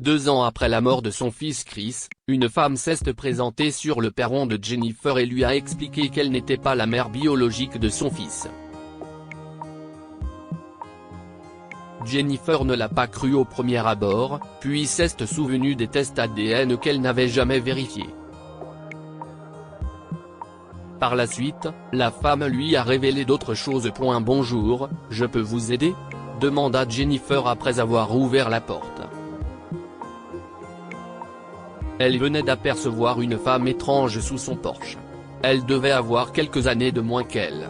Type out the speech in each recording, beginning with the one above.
2 ans après la mort de son fils Chris, une femme s'est présentée sur le perron de Jennifer et lui a expliqué qu'elle n'était pas la mère biologique de son fils. Jennifer ne l'a pas cru au premier abord, puis s'est souvenue des tests ADN qu'elle n'avait jamais vérifiés. Par la suite, la femme lui a révélé d'autres choses. Bonjour, je peux vous aider ? Demanda Jennifer après avoir ouvert la porte. Elle venait d'apercevoir une femme étrange sous son porche. Elle devait avoir quelques années de moins qu'elle.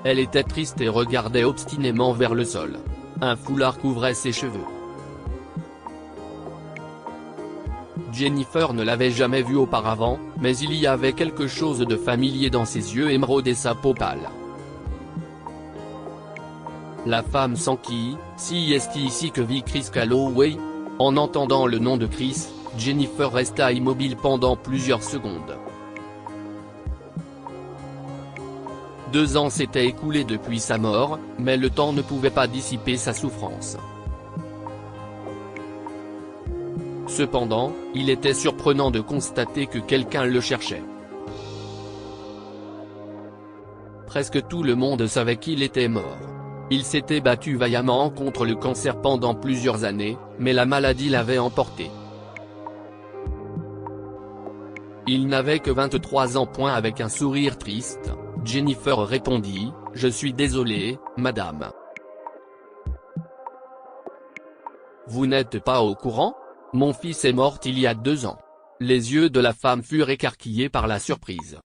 Elle était triste et regardait obstinément vers le sol. Un foulard couvrait ses cheveux. Jennifer ne l'avait jamais vue auparavant, mais il y avait quelque chose de familier dans ses yeux émeraudes et sa peau pâle. La femme s'enquit, si est ici que vit Chris Calloway ? En entendant le nom de Chris, Jennifer resta immobile pendant plusieurs secondes. 2 ans s'étaient écoulés depuis sa mort, mais le temps ne pouvait pas dissiper sa souffrance. Cependant, il était surprenant de constater que quelqu'un le cherchait. Presque tout le monde savait qu'il était mort. Il s'était battu vaillamment contre le cancer pendant plusieurs années, mais la maladie l'avait emporté. Il n'avait que 23 ans. Avec un sourire triste, Jennifer répondit, « Je suis désolée, madame. Vous n'êtes pas au courant ? Mon fils est mort il y a 2 ans. » Les yeux de la femme furent écarquillés par la surprise.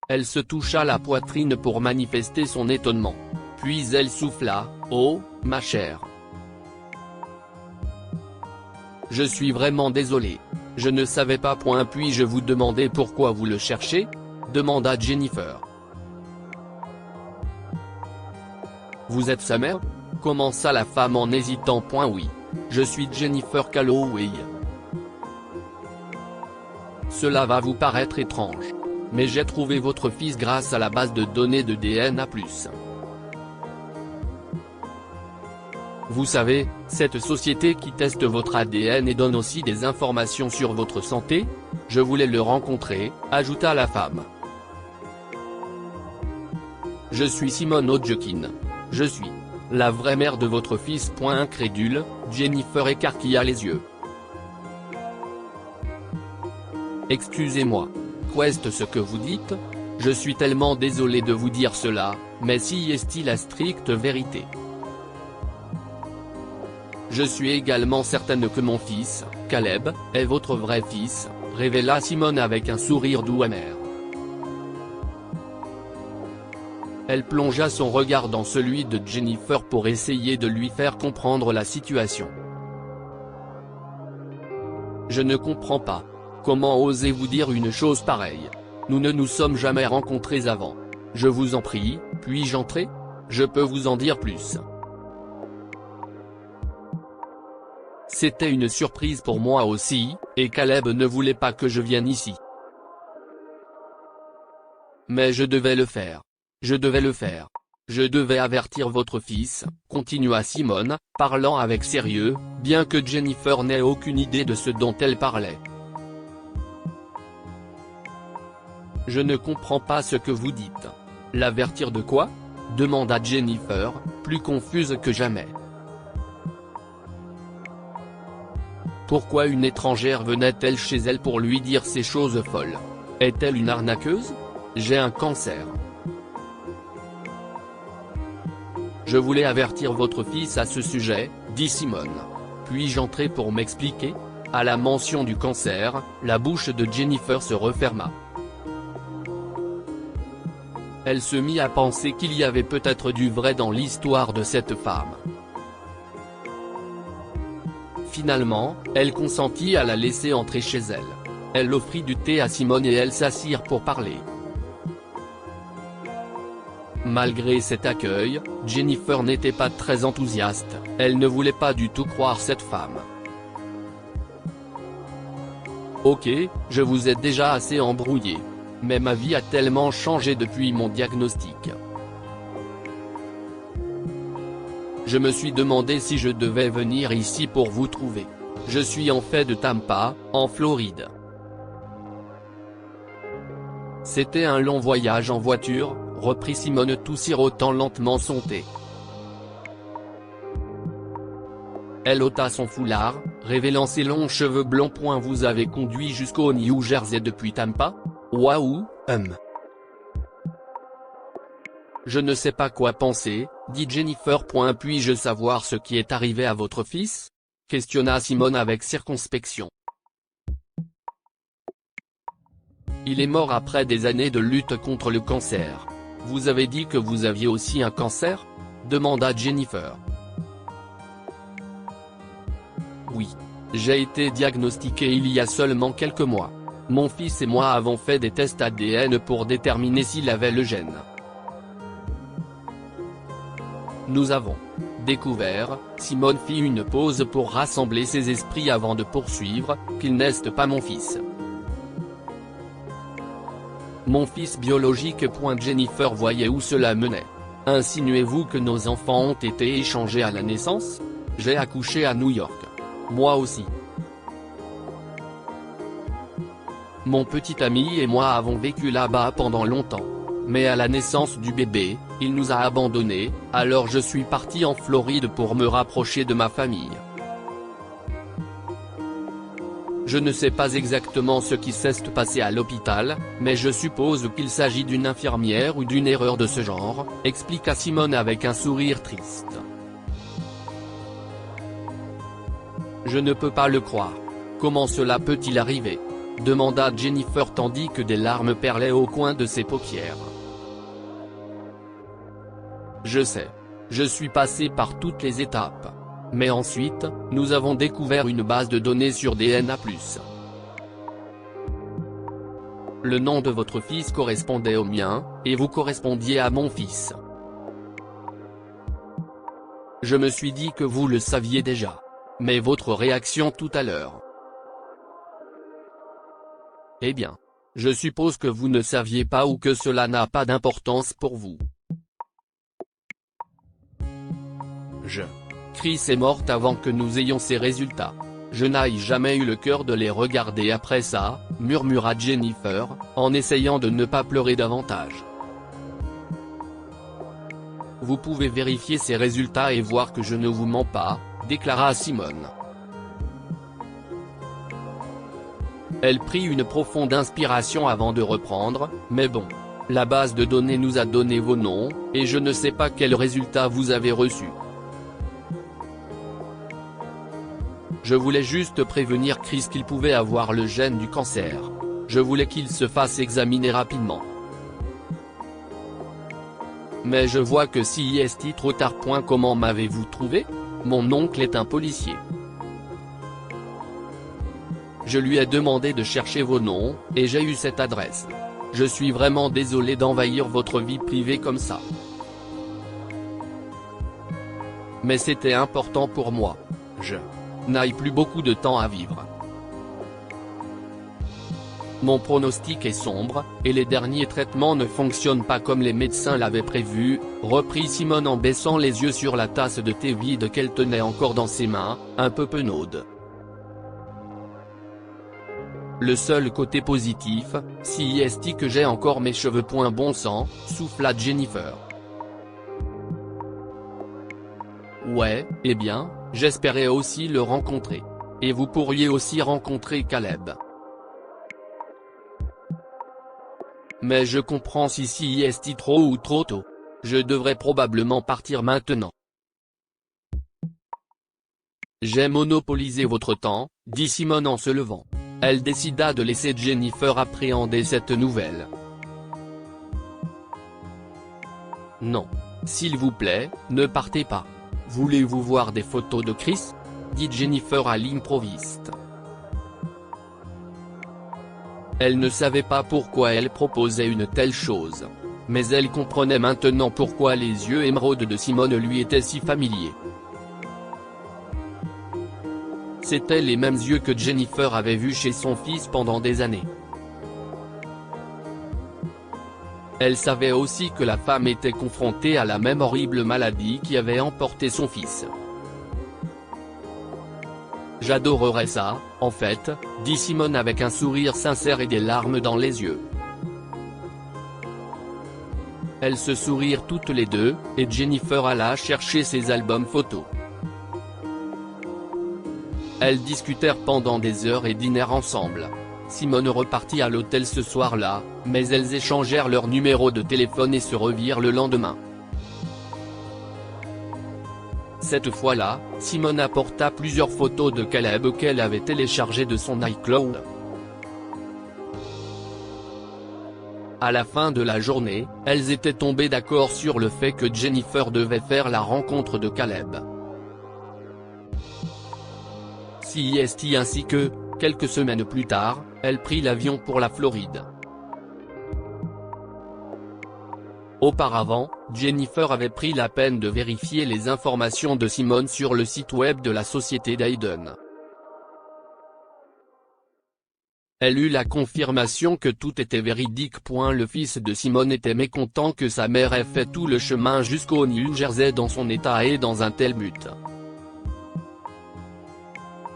Elle se toucha la poitrine pour manifester son étonnement. Puis elle souffla, « Oh, ma chère. Je suis vraiment désolée. Je ne savais pas. Puis-je vous demander pourquoi vous le cherchez ? Demanda Jennifer. Vous êtes sa mère ? Commença la femme en hésitant. Oui. Je suis Jennifer Calloway. Cela va vous paraître étrange. Mais j'ai trouvé votre fils grâce à la base de données de DNA+. Vous savez, cette société qui teste votre ADN et donne aussi des informations sur votre santé ? Je voulais le rencontrer, ajouta la femme. Je suis Simone Hodgkin. Je suis la vraie mère de votre fils. Incrédule, Jennifer écarquilla les yeux. Excusez-moi. Qu'est-ce que vous dites ? Je suis tellement désolé de vous dire cela, mais si est-il la stricte vérité. Je suis également certaine que mon fils, Caleb, est votre vrai fils, révéla Simone avec un sourire doux amer. Elle plongea son regard dans celui de Jennifer pour essayer de lui faire comprendre la situation. Je ne comprends pas. Comment osez-vous dire une chose pareille ? Nous ne nous sommes jamais rencontrés avant. Je vous en prie, puis-je entrer ? Je peux vous en dire plus. C'était une surprise pour moi aussi, et Caleb ne voulait pas que je vienne ici. Mais je devais le faire. Je devais le faire. Je devais avertir votre fils, continua Simone, parlant avec sérieux, bien que Jennifer n'ait aucune idée de ce dont elle parlait. Je ne comprends pas ce que vous dites. L'avertir de quoi ? Demanda Jennifer, plus confuse que jamais. Pourquoi une étrangère venait-elle chez elle pour lui dire ces choses folles ? Est-elle une arnaqueuse ? J'ai un cancer. Je voulais avertir votre fils à ce sujet, dit Simone. Puis-je entrer pour m'expliquer ? À la mention du cancer, la bouche de Jennifer se referma. Elle se mit à penser qu'il y avait peut-être du vrai dans l'histoire de cette femme. Finalement, elle consentit à la laisser entrer chez elle. Elle offrit du thé à Simone et elles s'assirent pour parler. Malgré cet accueil, Jennifer n'était pas très enthousiaste, elle ne voulait pas du tout croire cette femme. Ok, je vous ai déjà assez embrouillé. Mais ma vie a tellement changé depuis mon diagnostic. Je me suis demandé si je devais venir ici pour vous trouver. Je suis en fait de Tampa, en Floride. C'était un long voyage en voiture, reprit Simone tout sirotant lentement son thé. Elle ôta son foulard, révélant ses longs cheveux blonds. Vous avez conduit jusqu'au New Jersey depuis Tampa? Waouh, Je ne sais pas quoi penser, dit Jennifer. Puis-je savoir ce qui est arrivé à votre fils? Questionna Simone avec circonspection. Il est mort après des années de lutte contre le cancer. Vous avez dit que vous aviez aussi un cancer? Demanda Jennifer. Oui. J'ai été diagnostiqué il y a seulement quelques mois. Mon fils et moi avons fait des tests ADN pour déterminer s'il avait le gène. Nous avons découvert, Simone fit une pause pour rassembler ses esprits avant de poursuivre, qu'il n'est pas mon fils. Mon fils biologique. Jennifer voyait où cela menait. Insinuez-vous que nos enfants ont été échangés à la naissance? J'ai accouché à New York. Moi aussi. Mon petit ami et moi avons vécu là-bas pendant longtemps. Mais à la naissance du bébé, il nous a abandonnés, alors je suis parti en Floride pour me rapprocher de ma famille. Je ne sais pas exactement ce qui s'est passé à l'hôpital, mais je suppose qu'il s'agit d'une infirmière ou d'une erreur de ce genre, expliqua Simone avec un sourire triste. Je ne peux pas le croire. Comment cela peut-il arriver? Demanda Jennifer tandis que des larmes perlaient au coin de ses paupières. Je sais. Je suis passé par toutes les étapes. Mais ensuite, nous avons découvert une base de données sur DNA+. Le nom de votre fils correspondait au mien, et vous correspondiez à mon fils. Je me suis dit que vous le saviez déjà. Mais votre réaction tout à l'heure. Eh bien. Je suppose que vous ne saviez pas ou que cela n'a pas d'importance pour vous. Chris est morte avant que nous ayons ces résultats. Je n'ai jamais eu le cœur de les regarder après ça, murmura Jennifer, en essayant de ne pas pleurer davantage. Vous pouvez vérifier ces résultats et voir que je ne vous mens pas, déclara Simone. Elle prit une profonde inspiration avant de reprendre, mais bon. La base de données nous a donné vos noms, et je ne sais pas quels résultats vous avez reçus. Je voulais juste prévenir Chris qu'il pouvait avoir le gène du cancer. Je voulais qu'il se fasse examiner rapidement. Mais je vois que si est trop tard. Comment m'avez-vous trouvé? Mon oncle est un policier. Je lui ai demandé de chercher vos noms, et j'ai eu cette adresse. Je suis vraiment désolé d'envahir votre vie privée comme ça. Mais c'était important pour moi. Je n'ai plus beaucoup de temps à vivre. Mon pronostic est sombre, et les derniers traitements ne fonctionnent pas comme les médecins l'avaient prévu, reprit Simone en baissant les yeux sur la tasse de thé vide qu'elle tenait encore dans ses mains, un peu penaude. Le seul côté positif, si est que j'ai encore mes cheveux. Bon sang, souffla Jennifer. Ouais, eh bien, j'espérais aussi le rencontrer. Et vous pourriez aussi rencontrer Caleb. Mais je comprends si est trop ou trop tôt. Je devrais probablement partir maintenant. J'ai monopolisé votre temps, dit Simone en se levant. Elle décida de laisser Jennifer appréhender cette nouvelle. Non. S'il vous plaît, ne partez pas. Voulez-vous voir des photos de Chris? Dit Jennifer à l'improviste. Elle ne savait pas pourquoi elle proposait une telle chose. Mais elle comprenait maintenant pourquoi les yeux émeraudes de Simone lui étaient si familiers. C'étaient les mêmes yeux que Jennifer avait vus chez son fils pendant des années. Elle savait aussi que la femme était confrontée à la même horrible maladie qui avait emporté son fils. « J'adorerais ça, en fait », dit Simone avec un sourire sincère et des larmes dans les yeux. Elles se sourirent toutes les deux, et Jennifer alla chercher ses albums photos. Elles discutèrent pendant des heures et dînèrent ensemble. Simone repartit à l'hôtel ce soir-là, mais elles échangèrent leurs numéros de téléphone et se revirent le lendemain. Cette fois-là, Simone apporta plusieurs photos de Caleb qu'elle avait téléchargées de son iCloud. À la fin de la journée, elles étaient tombées d'accord sur le fait que Jennifer devait faire la rencontre de Caleb. CIST ainsi que, quelques semaines plus tard, elle prit l'avion pour la Floride. Auparavant, Jennifer avait pris la peine de vérifier les informations de Simone sur le site web de la société d'Aiden. Elle eut la confirmation que tout était véridique. Le fils de Simone était mécontent que sa mère ait fait tout le chemin jusqu'au New Jersey dans son état et dans un tel but.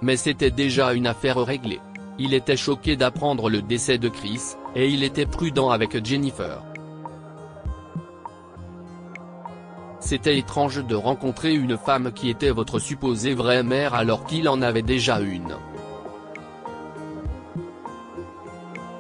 Mais c'était déjà une affaire réglée. Il était choqué d'apprendre le décès de Chris, et il était prudent avec Jennifer. C'était étrange de rencontrer une femme qui était votre supposée vraie mère alors qu'il en avait déjà une.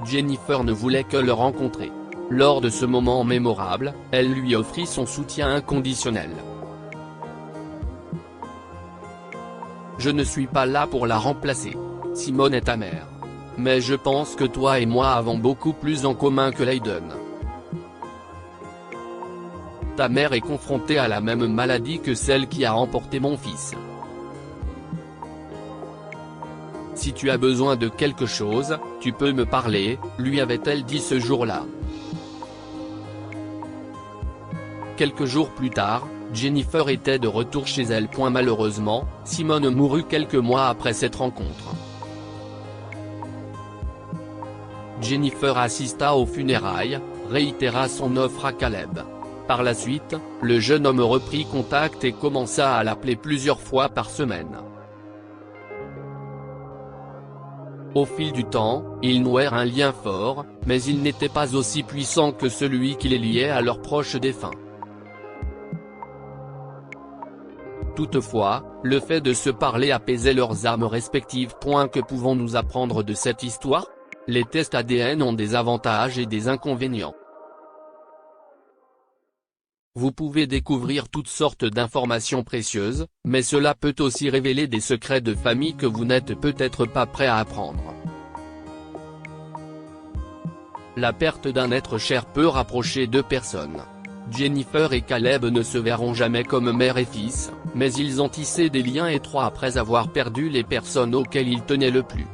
Jennifer ne voulait que le rencontrer. Lors de ce moment mémorable, elle lui offrit son soutien inconditionnel. « Je ne suis pas là pour la remplacer. Simone est ta mère. Mais je pense que toi et moi avons beaucoup plus en commun que Aiden. Ta mère est confrontée à la même maladie que celle qui a emporté mon fils. Si tu as besoin de quelque chose, tu peux me parler, lui avait-elle dit ce jour-là. Quelques jours plus tard, Jennifer était de retour chez elle. Malheureusement, Simone mourut quelques mois après cette rencontre. Jennifer assista aux funérailles, réitéra son offre à Caleb. Par la suite, le jeune homme reprit contact et commença à l'appeler plusieurs fois par semaine. Au fil du temps, ils nouèrent un lien fort, mais il n'était pas aussi puissant que celui qui les liait à leurs proches défunts. Toutefois, le fait de se parler apaisait leurs âmes respectives. Que pouvons-nous apprendre de cette histoire ? Les tests ADN ont des avantages et des inconvénients. Vous pouvez découvrir toutes sortes d'informations précieuses, mais cela peut aussi révéler des secrets de famille que vous n'êtes peut-être pas prêt à apprendre. La perte d'un être cher peut rapprocher deux personnes. Jennifer et Caleb ne se verront jamais comme mère et fils, mais ils ont tissé des liens étroits après avoir perdu les personnes auxquelles ils tenaient le plus.